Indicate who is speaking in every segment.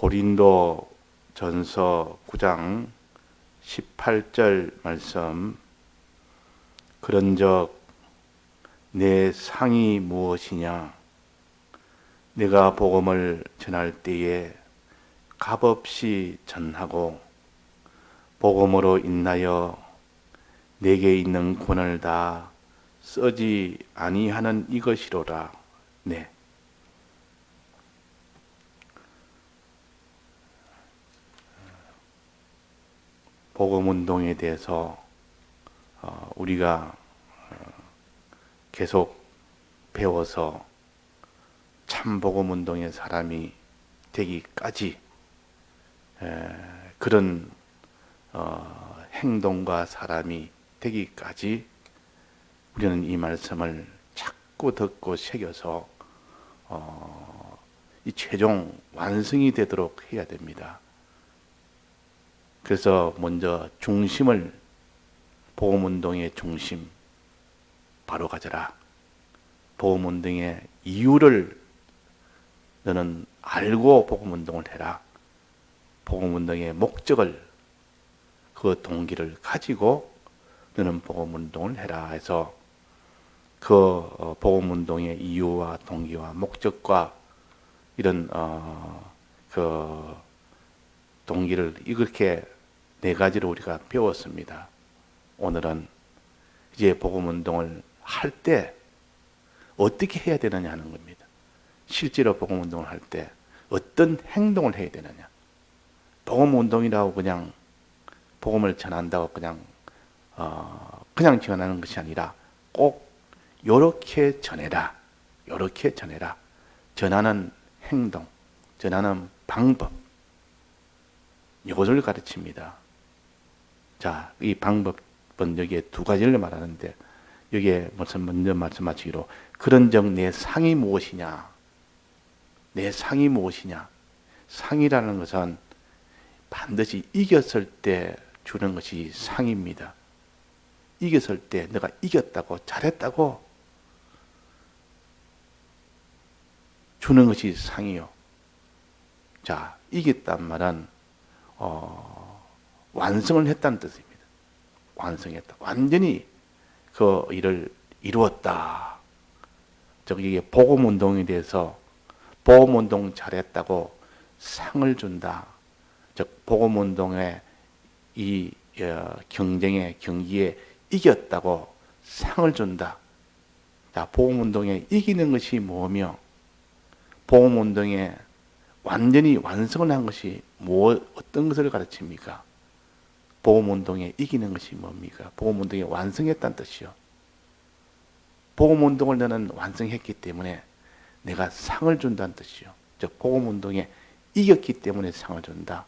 Speaker 1: 고린도 전서 9장 18절 말씀. 그런즉 내 상이 무엇이냐? 내가 복음을 전할 때에 값없이 전하고 복음으로 인하여 내게 있는 권을 다 쓰지 아니하는 이것이로라. 네. 복음 운동에 대해서 우리가 계속 배워서 참 복음 운동의 사람이 되기까지 그런 행동과 사람이 되기까지 우리는 이 말씀을 자꾸 듣고 새겨서 이 최종 완성이 되도록 해야 됩니다. 그래서 먼저 중심을, 복음운동의 중심 바로 가져라. 복음운동의 이유를 너는 알고 복음운동을 해라. 복음운동의 목적을, 그 동기를 가지고 너는 복음운동을 해라 해서 그 복음운동의 이유와 동기와 목적과 이런 그 동기를 이렇게 네 가지로 우리가 배웠습니다. 오늘은 이제 복음운동을 할 때 어떻게 해야 되느냐 하는 겁니다. 실제로 복음운동을 할 때 어떤 행동을 해야 되느냐. 복음운동이라고 그냥 복음을 전한다고 그냥 전하는 것이 아니라 꼭 요렇게 전해라. 요렇게 전해라. 전하는 행동, 전하는 방법, 이것을 가르칩니다. 자, 이 방법은 여기에 두 가지를 말하는데, 여기에 먼저 말씀하시기로, 그런즉 내 상이 무엇이냐? 내 상이 무엇이냐? 상이라는 것은 반드시 이겼을 때 주는 것이 상입니다. 이겼을 때 내가 이겼다고, 잘했다고 주는 것이 상이요. 자, 이겼단 말은 완성을 했다는 뜻입니다. 완성했다. 완전히 그 일을 이루었다. 즉 이게 복음운동에 대해서 복음운동 잘했다고 상을 준다. 즉 복음운동의 이 경쟁의 경기에 이겼다고 상을 준다. 자, 복음운동에 이기는 것이 뭐며 복음운동에 완전히 완성을 한 것이 어떤 것을 가르칩니까? 복음운동에 이기는 것이 뭡니까? 복음운동에 완성했다는 뜻이요. 복음운동을 너는 완성했기 때문에 내가 상을 준다는 뜻이요. 즉 복음운동에 이겼기 때문에 상을 준다.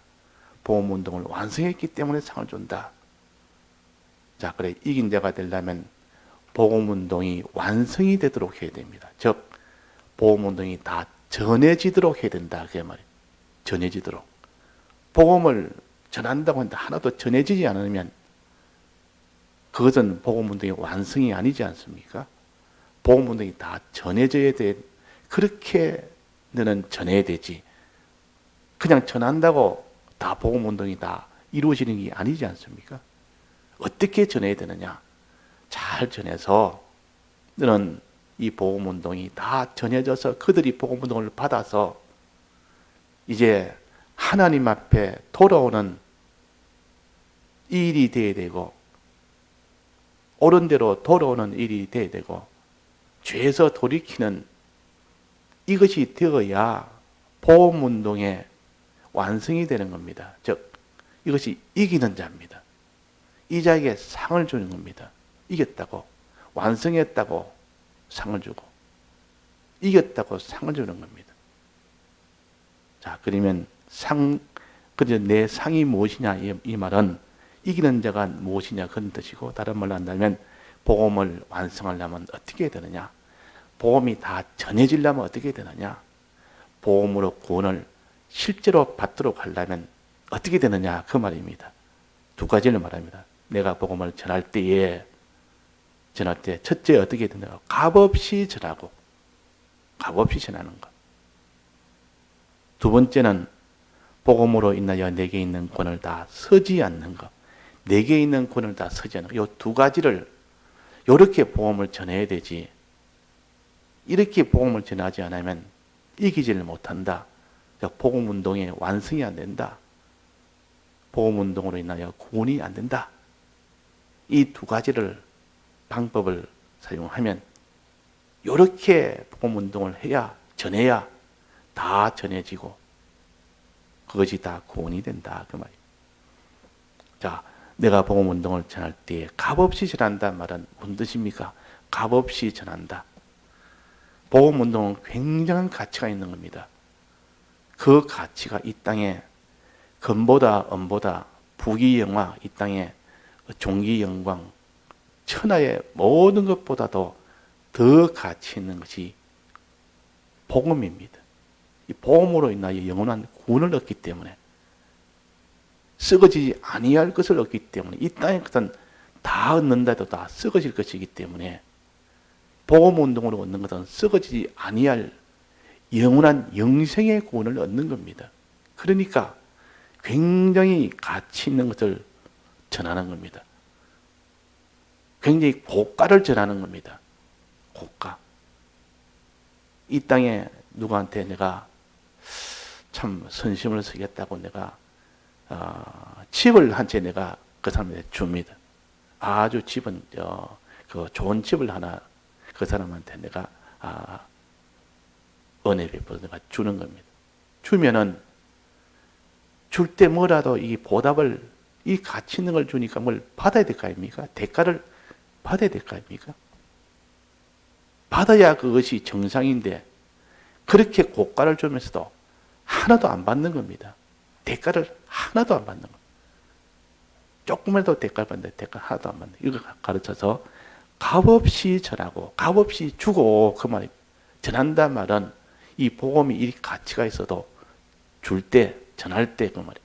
Speaker 1: 복음운동을 완성했기 때문에 상을 준다. 자, 그래 이긴 자가 되려면 복음운동이 완성이 되도록 해야 됩니다. 즉 복음운동이 다 전해지도록 해야 된다. 그게 말이에요. 전해지도록. 복음을 전한다고 하는데 하나도 전해지지 않으면 그것은 복음운동의 완성이 아니지 않습니까? 복음운동이 다 전해져야 돼. 그렇게 너는 전해야 되지. 그냥 전한다고 다 복음운동이 다 이루어지는 게 아니지 않습니까? 어떻게 전해야 되느냐? 잘 전해서 너는 이 복음운동이 다 전해져서 그들이 복음운동을 받아서 이제 하나님 앞에 돌아오는 일이 돼야 되고 옳은 대로 돌아오는 일이 돼야 되고 죄에서 돌이키는 이것이 되어야 복음운동의 완성이 되는 겁니다. 즉 이것이 이기는 자입니다. 이 자에게 상을 주는 겁니다. 이겼다고, 완성했다고 상을 주고 이겼다고 상을 주는 겁니다. 자, 그러면 내 상이 무엇이냐 이 말은 이기는 자가 무엇이냐 그런 뜻이고, 다른 말로 한다면 복음을 완성하려면 어떻게 해야 되느냐? 복음이 다 전해지려면 어떻게 해야 되느냐? 복음으로 구원을 실제로 받도록 하려면 어떻게 되느냐 그 말입니다. 두 가지를 말합니다. 내가 복음을 전할 때 첫째 어떻게 되느냐? 값없이 전하고 값없이 전하는 것. 두 번째는 복음으로 인하여 내게 있는 권을 다 쓰지 않는 것, 내게 있는 권을 다 쓰지 않는 것, 이 두 가지를 이렇게 복음을 전해야 되지. 이렇게 복음을 전하지 않으면 이기지를 못한다. 복음 운동의 완성이 안 된다. 복음 운동으로 인하여 구원이 안 된다. 이 두 가지를 방법을 사용하면 이렇게 복음 운동을 해야 전해야 다 전해지고 그것이 다 구원이 된다 그 말이에요. 자, 내가 복음 운동을 전할 때 값없이 전한다 말은 무슨 뜻입니까? 값없이 전한다. 복음 운동은 굉장한 가치가 있는 겁니다. 그 가치가 이 땅에 금보다 은보다 부귀영화, 이 땅에 종기 영광, 천하의 모든 것보다도 더 가치 있는 것이 복음입니다. 이 복음으로 인하여 영원한 구원을 얻기 때문에 썩어지지 아니할 것을 얻기 때문에 이 땅의 것은 다 얻는다 해도 다 썩어질 것이기 때문에 복음 운동으로 얻는 것은 썩어지지 아니할 영원한 영생의 구원을 얻는 겁니다. 그러니까 굉장히 가치 있는 것을 전하는 겁니다. 굉장히 고가를 전하는 겁니다. 고가. 이 땅에 누구한테 내가 참 선심을 쓰겠다고 내가 집을 한 채 내가 그 사람한테 줍니다. 아주 집은 그 좋은 집을 하나 그 사람한테 내가 은혜 베풀어 내가 주는 겁니다. 주면은 줄 때 뭐라도 이 보답을 이 가치 있는 걸 주니까 뭘 받아야 될 거 아닙니까? 대가를 받아야 될 거 아닙니까? 받아야 그것이 정상인데 그렇게 고가를 주면서도 하나도 안 받는 겁니다. 대가를 하나도 안 받는 겁니다. 조금이라도 대가를 받는데 대가 하나도 안 받는 이걸 가르쳐서 값없이 전하고 값없이 주고 그 말이 전한다 말은 이 복음이 이 가치가 있어도 줄 때 전할 때 그 말이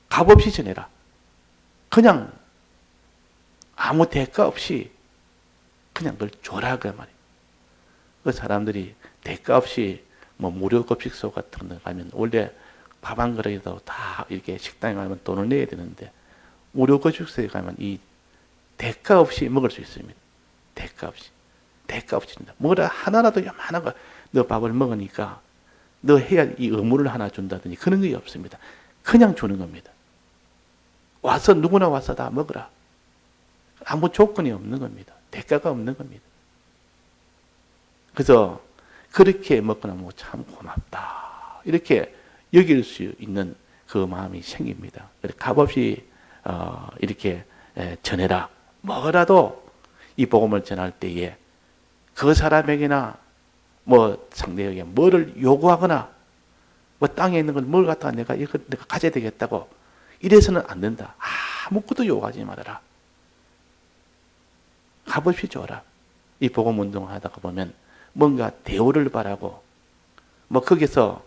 Speaker 1: 값없이 전해라. 그냥 아무 대가 없이 그냥 그걸 줘라 그 말이에요. 그 사람들이 대가 없이 뭐 무료 급식소 같은 데 가면 원래 밥 한 그릇에도 다 이렇게 식당에 가면 돈을 내야 되는데 무료 급식소에 가면 이 대가 없이 먹을 수 있습니다. 대가 없이. 대가 없이 준다. 뭐라 하나라도 요만한 거 너 밥을 먹으니까 너 해야 이 의무를 하나 준다든지 그런 게 없습니다. 그냥 주는 겁니다. 와서 누구나 와서 다 먹으라. 아무 조건이 없는 겁니다. 대가가 없는 겁니다. 그래서 그렇게 먹고 나면 참 고맙다. 이렇게 여길 수 있는 그 마음이 생깁니다. 값없이 이렇게 전해라. 뭐라도 이 복음을 전할 때에 그 사람에게나 뭐 상대에게 뭐를 요구하거나 뭐 땅에 있는 걸 뭘 갖다가 내가 이거 내가 가져야 되겠다고 이래서는 안 된다. 아무것도 요구하지 말아라. 값없이 줘라. 이 복음 운동을 하다가 보면 뭔가 대우를 바라고 뭐 거기서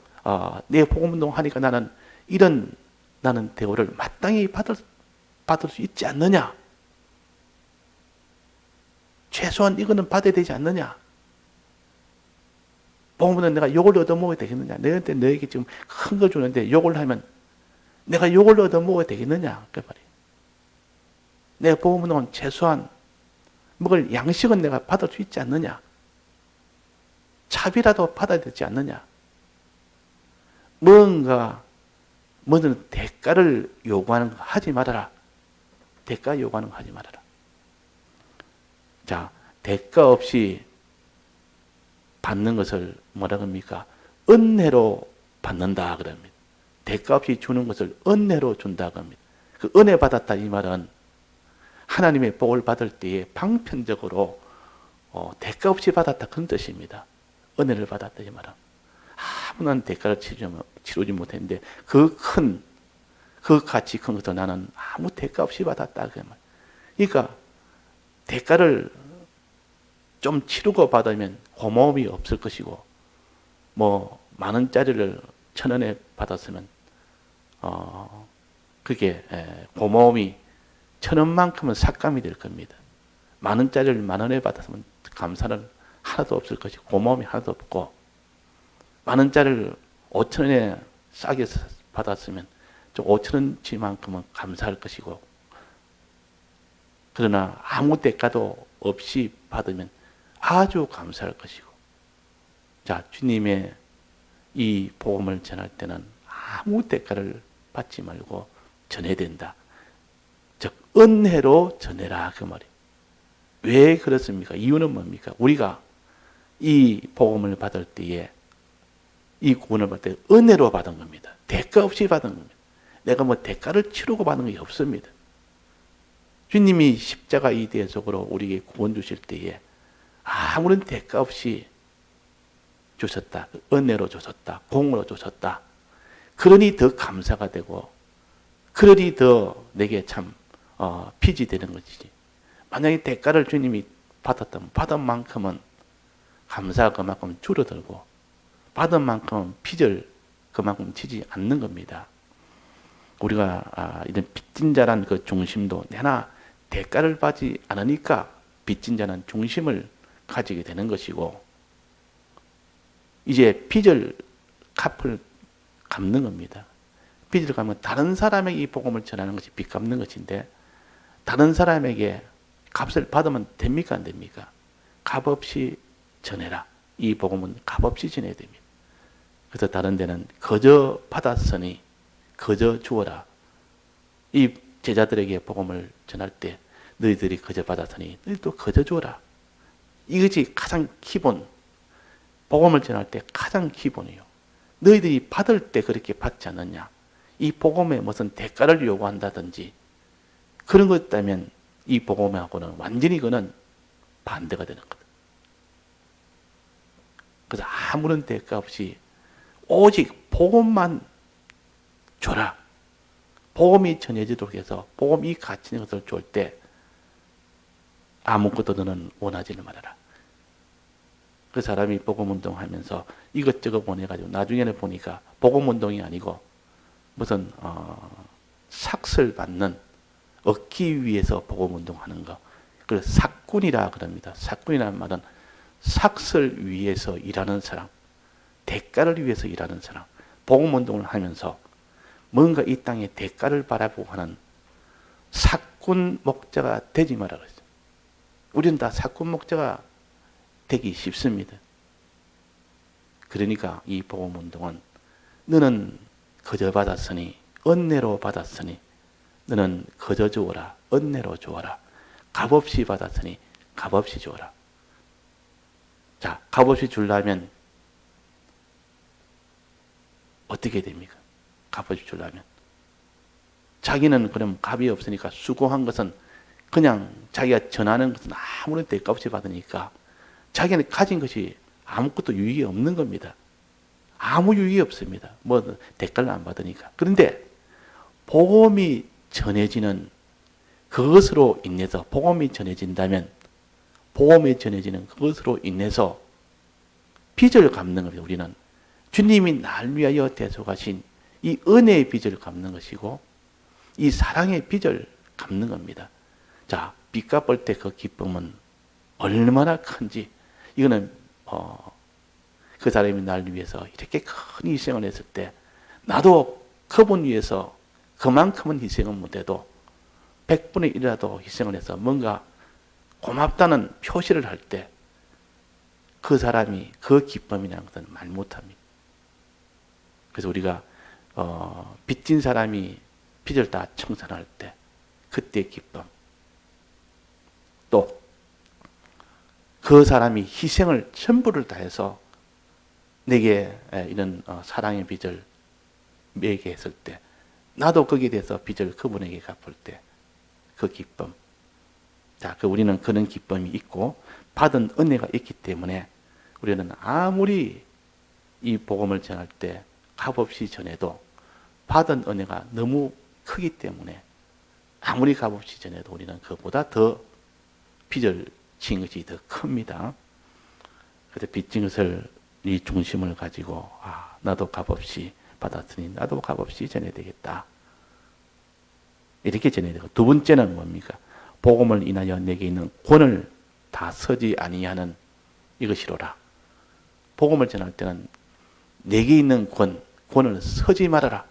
Speaker 1: 내 복음 운동 하니까 나는 대우를 마땅히 받을 수 있지 않느냐? 최소한 이거는 받아야 되지 않느냐? 복음은 내가 욕을 얻어먹어야 되겠느냐? 너에게 지금 큰 거 주는데 욕을 하면 내가 욕을 얻어먹어야 되겠느냐? 그 말이에요. 내 복음은 최소한 먹을 양식은 내가 받을 수 있지 않느냐? 차비라도 받아야 되지 않느냐? 뭐든 대가를 요구하는 거 하지 말아라. 대가 요구하는 거 하지 말아라. 자, 대가 없이 받는 것을 뭐라고 합니까? 은혜로 받는다 그럽니다. 대가 없이 주는 것을 은혜로 준다고 합니다. 그 은혜 받았다 이 말은 하나님의 복을 받을 때에 방편적으로 대가 없이 받았다 그런 뜻입니다. 은혜를 받았다 이 말은 아무런 대가를 치르지 못했는데 그 가치 큰 것을 나는 아무 대가 없이 받았다 그 말. 그러니까 대가를 좀 치르고 받으면 고마움이 없을 것이고 뭐 만 원짜리를 1,000원에 받았으면 그게 고마움이 1,000원만큼은 삭감이 될 겁니다. 만 원짜리를 10,000원에 받았으면 감사는 하나도 없을 것이고 고마움이 하나도 없고 10,000원짜리를 5,000원에 싸게 받았으면 좀 5,000원치만큼은 감사할 것이고, 그러나 아무 대가도 없이 받으면 아주 감사할 것이고, 자, 주님의 이 복음을 전할 때는 아무 대가를 받지 말고 전해야 된다. 즉 은혜로 전해라, 그 말이에요. 왜 그렇습니까? 이유는 뭡니까? 우리가 이 복음을 받을 때에, 이 구원을 받을 때 은혜로 받은 겁니다. 대가 없이 받은 겁니다. 내가 뭐 대가를 치르고 받은 게 없습니다. 주님이 십자가 이 대속으로 우리에게 구원 주실 때에 아무런 대가 없이 주셨다. 은혜로 주셨다. 공으로 주셨다. 그러니 더 감사가 되고, 그러니 더 내게 참 빚이 되는 것이지. 만약에 대가를 주님이 받았다면 받은 만큼은 감사가 그만큼 줄어들고, 받은 만큼은 빚을 그만큼 지지 않는 겁니다. 우리가 이런 빚진 자란 그 중심도 내나 대가를 받지 않으니까 빚진 자는 중심을 가지게 되는 것이고, 이제 빚을 갚는 겁니다. 빚을 갚으면 다른 사람에게 이 복음을 전하는 것이 빚 갚는 것인데, 다른 사람에게 값을 받으면 됩니까, 안 됩니까? 값없이 전해라. 이 복음은 값없이 전해야 됩니다. 그래서 다른 데는 거저 받았으니 거저 주어라. 이 제자들에게 복음을 전할 때 너희들이 거저 받았으니 너희도 거저 주어라. 이것이 가장 기본, 복음을 전할 때 가장 기본이에요. 너희들이 받을 때 그렇게 받지 않느냐. 이 복음에 무슨 대가를 요구한다든지 그런 것 있다면 이 복음하고는 완전히 그는 반대가 되는 거다. 그래서 아무런 대가 없이 오직 복음만 줘라. 복음이 전해지도록 해서 복음이 가치 있는 것을 줄 때 아무것도 너는 원하지는 말아라. 그 사람이 복음운동 하면서 이것저것 보내가지고 나중에는 보니까 복음운동이 아니고 무슨 삭슬 받는, 얻기 위해서 복음운동하는 거. 그래서 삭군이라 그럽니다. 삭군이라는 말은 삭슬 위해서 일하는 사람, 대가를 위해서 일하는 사람. 복음운동을 하면서 뭔가 이 땅에 대가를 바라보고 하는 삭군 목자가 되지 마라 그랬어요. 우리는 다 삭군 목자가 되기 쉽습니다. 그러니까 이 복음운동은 너는 거저 받았으니 은혜로 받았으니 너는 거저 주어라. 은혜로 주어라. 값없이 받았으니 값없이 주어라. 자, 값없이 주려면 어떻게 됩니까? 값없이 주려면 자기는 그럼 값이 없으니까 수고한 것은 그냥 자기가 전하는 것은 아무런 대가 없이 받으니까 자기는 가진 것이 아무것도 유익이 없는 겁니다. 아무 유익이 없습니다. 뭐 대가를 안 받으니까. 그런데 복음이 전해지는 그것으로 인해서, 복음이 전해진다면 복음이 전해지는 그것으로 인해서 빚을 갚는 겁니다. 우리는 주님이 날 위하여 대속하신 이 은혜의 빚을 갚는 것이고 이 사랑의 빚을 갚는 겁니다. 자, 빚 갚을 때 그 기쁨은 얼마나 큰지, 이거는 그 사람이 날 위해서 이렇게 큰 희생을 했을 때 나도 그분 위해서 그만큼은 희생은 못해도 100분의 1이라도 희생을 해서 뭔가 고맙다는 표시를 할 때 그 사람이 그 기쁨이라는 것은 말 못합니다. 그래서 우리가 빚진 사람이 빚을 다 청산할 때 그때의 기쁨, 또 그 사람이 희생을 전부를 다해서 내게 이런 사랑의 빚을 매게 했을 때 나도 거기에 대해서 빚을 그분에게 갚을 때 그 기쁨. 자, 우리는 그런 기쁨이 있고 받은 은혜가 있기 때문에 우리는 아무리 이 복음을 전할 때 값없이 전해도 받은 은혜가 너무 크기 때문에 아무리 값없이 전해도 우리는 그보다 더 빚을 진 것이 더 큽니다. 그래서 빚진 것을 이 중심을 가지고 나도 값없이 받았으니 나도 값없이 전해야 되겠다. 이렇게 전해야 되고, 두 번째는 뭡니까? 복음을 인하여 내게 있는 권을 다 서지 아니하는 이것이로라. 복음을 전할 때는 내게 있는 권을 서지 말아라.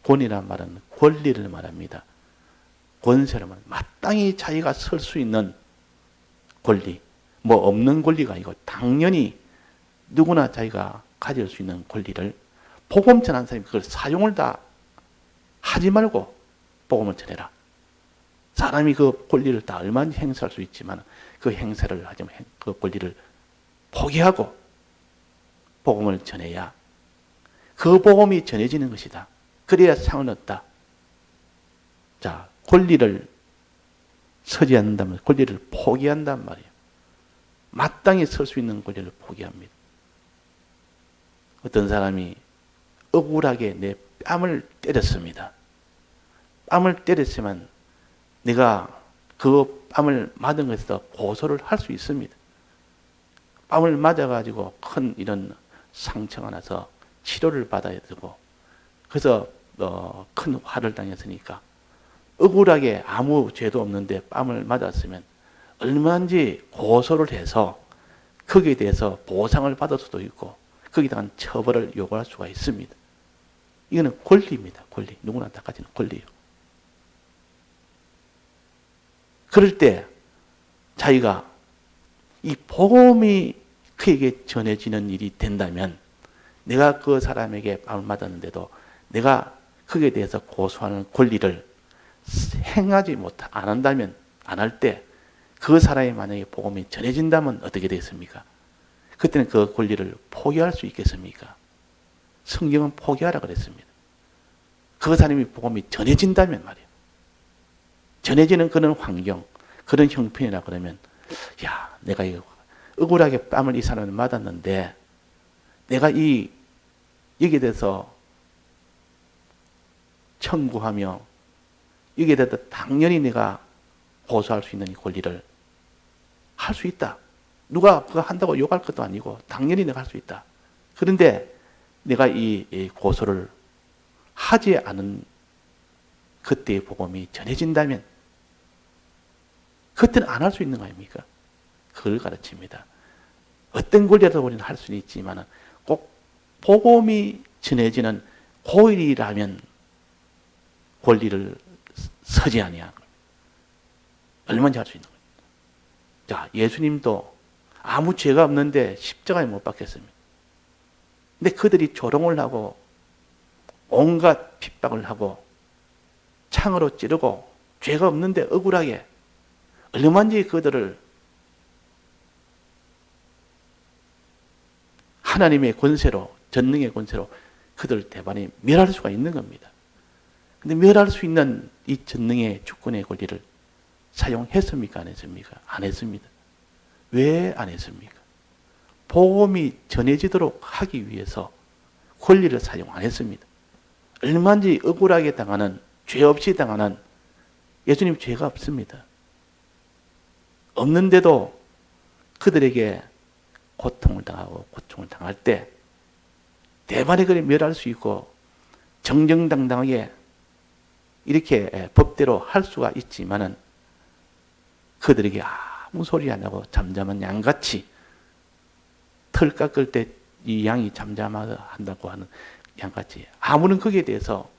Speaker 1: 권이란 말은 권리를 말합니다. 권세를 말합니다. 마땅히 자기가 설 수 있는 권리, 뭐 없는 권리가 아니고 당연히 누구나 자기가 가질 수 있는 권리를 복음 전하는 사람이 그걸 사용을 다 하지 말고 복음을 전해라. 사람이 그 권리를 다 얼마든지 행사할 수 있지만 그 행사를 하지만 그 권리를 포기하고 복음을 전해야 그 복음이 전해지는 것이다. 그래야 상을 얻다. 자, 권리를 서지 않는다면 권리를 포기한단 말이에요. 마땅히 설 수 있는 권리를 포기합니다. 어떤 사람이 억울하게 내 뺨을 때렸습니다. 뺨을 때렸지만 내가 그 뺨을 맞은 것에서 고소를 할 수 있습니다. 뺨을 맞아가지고 큰 이런 상처가 나서 치료를 받아야 되고, 그래서 큰 화를 당했으니까 억울하게 아무 죄도 없는데 뺨을 맞았으면 얼마든지 고소를 해서 거기에 대해서 보상을 받을 수도 있고 거기에 대한 처벌을 요구할 수가 있습니다. 이거는 권리입니다. 권리. 누구나 다 가지는 권리예요. 그럴 때 자기가 이 복음이 그에게 전해지는 일이 된다면 내가 그 사람에게 뺨을 맞았는데도 내가 거기에 대해서 고소하는 권리를 행하지 안 한다면, 안 할 때 그 사람이 만약에 복음이 전해진다면 어떻게 되겠습니까? 그때는 그 권리를 포기할 수 있겠습니까? 성경은 포기하라 그랬습니다. 그 사람이 복음이 전해진다면 말이에요. 전해지는 그런 환경, 그런 형편이라 그러면, 야, 내가 이거 억울하게 뺨을 이 사람을 맞았는데 내가 여기에 대해서 청구하며 여기에 대해서 당연히 내가 고소할 수 있는 이 권리를 할 수 있다. 누가 그거 한다고 욕할 것도 아니고 당연히 내가 할 수 있다. 그런데 내가 이 고소를 하지 않은 그때의 복음이 전해진다면 그때는 안 할 수 있는 거 아닙니까? 그걸 가르칩니다. 어떤 권리라도 우리는 할 수는 있지만 꼭 복음이 전해지는 고일이라면 권리를 서지 아니한 것. 얼마나 할 수 있는 거예요. 자, 예수님도 아무 죄가 없는데 십자가에 못 박혔습니다. 근데 그들이 조롱을 하고 온갖 핍박을 하고 창으로 찌르고 죄가 없는데 억울하게 얼마든지 그들을 하나님의 권세로, 전능의 권세로 그들 대반에 멸할 수가 있는 겁니다. 근데 멸할 수 있는 이 전능의 주권의 권리를 사용했습니까? 안 했습니까? 안 했습니다. 왜 안 했습니까? 복음이 전해지도록 하기 위해서 권리를 사용 안 했습니다. 얼마든지 억울하게 당하는, 죄 없이 당하는, 예수님 죄가 없습니다. 없는데도 그들에게 고통을 당하고 고통을 당할 때 대만의 그를 멸할 수 있고 정정당당하게 이렇게 법대로 할 수가 있지만은 그들에게 아무 소리 안 하고 잠잠한 양같이 털 깎을 때 이 양이 잠잠한다고 하는 양같이 아무런 거기에 대해서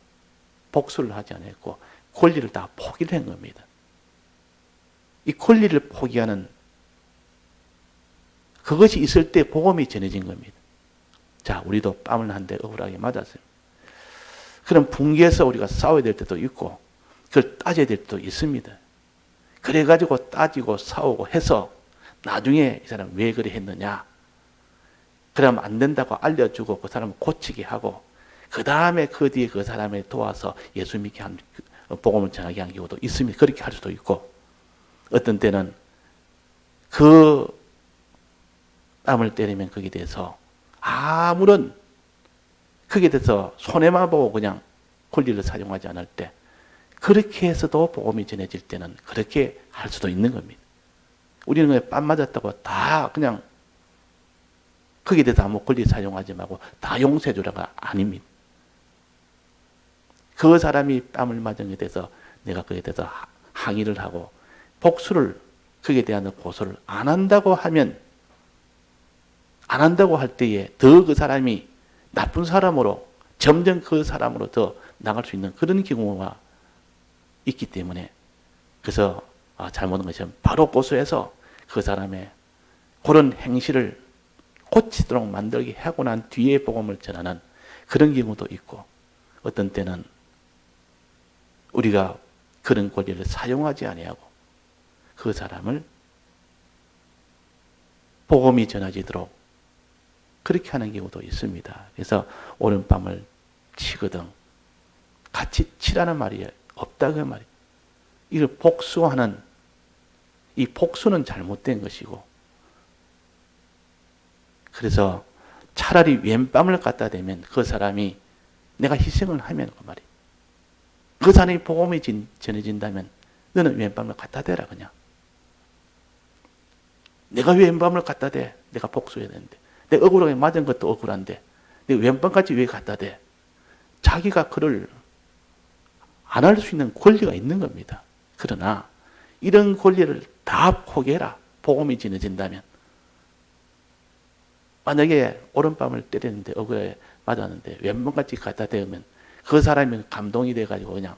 Speaker 1: 복수를 하지 않았고 권리를 다 포기를 한 겁니다. 이 권리를 포기하는 그것이 있을 때 복음이 전해진 겁니다. 자, 우리도 뺨을 한 대 억울하게 맞았어요. 그럼 분개해서 우리가 싸워야 될 때도 있고 그걸 따져야 될 때도 있습니다. 그래가지고 따지고 싸우고 해서 나중에 이 사람 왜 그래 했느냐, 그러면 안 된다고 알려주고 그 사람을 고치게 하고 그 다음에 그 뒤에 그 사람을 도와서 예수 믿게 한 복음을 전하게 한 경우도 있습니다. 그렇게 할 수도 있고 어떤 때는 그 뺨을 때리면 거기에 대해서 아무런 거기에 대해서 손해만 보고 그냥 권리를 사용하지 않을 때 그렇게 해서도 복음이 전해질 때는 그렇게 할 수도 있는 겁니다. 우리는 그냥 뺨 맞았다고 다 그냥 거기에 대해서 아무 권리 사용하지 말고 다 용서해 주라가 아닙니다. 그 사람이 뺨을 맞은 것에 대해서 내가 그에 대해서 항의를 하고 복수를 거기에 대한 고소를 안 한다고 하면 안 한다고 할 때에 더 그 사람이 나쁜 사람으로 점점 그 사람으로 더 나갈 수 있는 그런 경우가 있기 때문에 그래서 잘못한 것이면 바로 고소해서 그 사람의 그런 행실을 고치도록 만들게 하고 난 뒤에 복음을 전하는 그런 경우도 있고 어떤 때는 우리가 그런 권리를 사용하지 아니하고 그 사람을 복음이 전해지도록 그렇게 하는 경우도 있습니다. 그래서 오른밤을 치거든 같이 치라는 말이 없다 그 말이에요. 이걸 복수하는 이 복수는 잘못된 것이고 그래서 차라리 왼밤을 갖다 대면 그 사람이 내가 희생을 하면 그 말이에요. 그 사람이 복음이 전해진다면 너는 왼밤을 갖다 대라 그냥. 내가 왜 왼밤을 갖다 대? 내가 복수해야 되는데. 내가 억울하게 맞은 것도 억울한데 내가 왼밤까지 왜 갖다 대? 자기가 그를 안 할 수 있는 권리가 있는 겁니다. 그러나 이런 권리를 다 포기해라. 복음이 전해진다면. 만약에 오른밤을 때렸는데 억울하게 맞았는데 왼밤까지 갖다 대면 그 사람이 감동이 돼가지고 그냥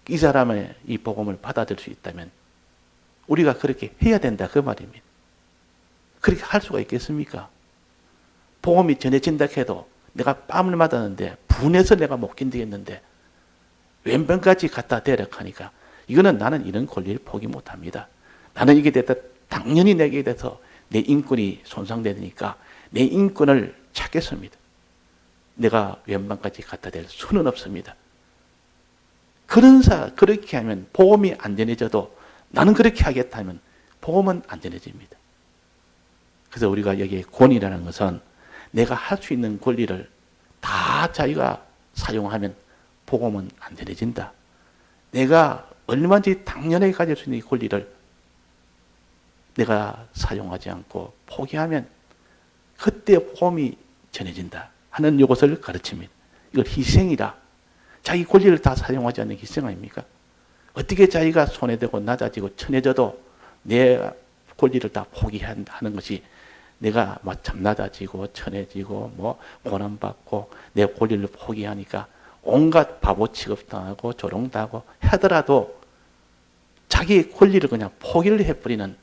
Speaker 1: 이 사람의 이 복음을 받아들일 수 있다면 우리가 그렇게 해야 된다 그 말입니다. 그렇게 할 수가 있겠습니까? 복음이 전해진다 해도 내가 뺨을 맞았는데 분해서 내가 못 견디겠는데 왼밤까지 갖다 대라 하니까 이거는 나는 이런 권리를 포기 못합니다. 나는 이게 됐다 당연히 내게 돼서 내 인권이 손상되니까 내 인권을 찾겠습니다. 내가 왼밤까지 갖다 댈 수는 없습니다. 그렇게 하면 복음이 안 전해져도 나는 그렇게 하겠다면 복음은 안 전해집니다. 그래서 우리가 여기에 권위라는 것은 내가 할 수 있는 권리를 다 자기가 사용하면 복음은 안 전해진다. 내가 얼마든지 당연하게 가질 수 있는 이 권리를 내가 사용하지 않고 포기하면 그때 복음이 전해진다 하는 이것을 가르칩니다. 이걸 희생이라. 자기 권리를 다 사용하지 않는 희생 아닙니까? 어떻게 자기가 손해되고 낮아지고 천해져도 내 권리를 다 포기하는 것이 내가 참 낮아지고 천해지고 뭐 고난받고 내 권리를 포기하니까 온갖 바보 취급당하고 조롱당하고 하더라도 자기의 권리를 그냥 포기를 해버리는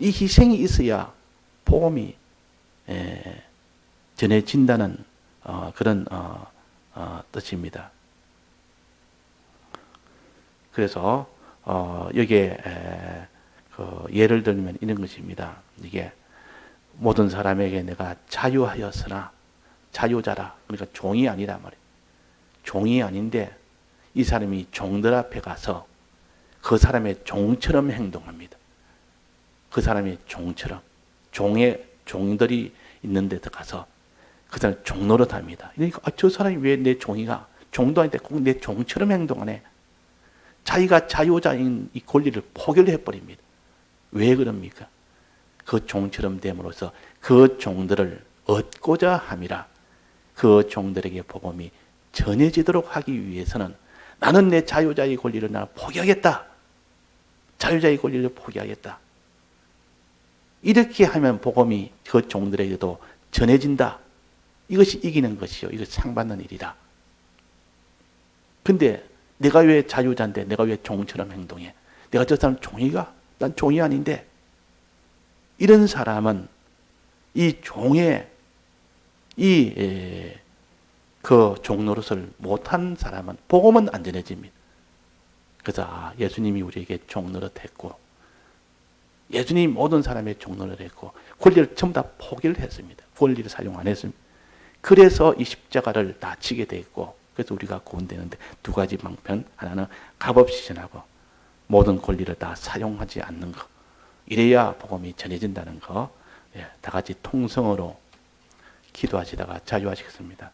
Speaker 1: 이 희생이 있어야 복음이 전해진다는 그런 뜻입니다. 그래서 여기에 예를 들면 이런 것입니다. 이게 모든 사람에게 내가 자유하였으나 자유자라. 그러니까 종이 아니란 말이에요. 종이 아닌데 이 사람이 종들 앞에 가서 그 사람의 종처럼 행동합니다. 그 사람이 종처럼 종들이 있는 데 가서 그 사람 종노릇 합니다. 그러니까 저 사람이 왜 내 종이가 종도 아닌데 꼭 내 종처럼 행동하네. 자기가 자유자인 이 권리를 포기를 해버립니다. 왜 그럽니까? 그 종처럼 됨으로써 그 종들을 얻고자 함이라. 그 종들에게 복음이 전해지도록 하기 위해서는 나는 내 자유자의 권리를 나 포기하겠다. 자유자의 권리를 포기하겠다. 이렇게 하면 복음이 그 종들에게도 전해진다. 이것이 이기는 것이요. 이것이 상받는 일이다. 근데 내가 왜 자유자인데 내가 왜 종처럼 행동해? 내가 저 사람 종이가? 난 종이 아닌데. 이런 사람은 이 종의 그 종노릇을 못한 사람은 복음은 안 전해집니다. 그래서 예수님이 우리에게 종노릇했고 예수님이 모든 사람의 종노릇을 했고 권리를 전부 다 포기를 했습니다. 권리를 사용 안 했습니다. 그래서 이 십자가를 다 지게 됐고 그래서 우리가 구원되는데 두 가지 방편. 하나는 값없이 전하고 모든 권리를 다 사용하지 않는 것. 이래야 복음이 전해진다는 거. 다 같이 통성으로 기도하시다가 자유하시겠습니다.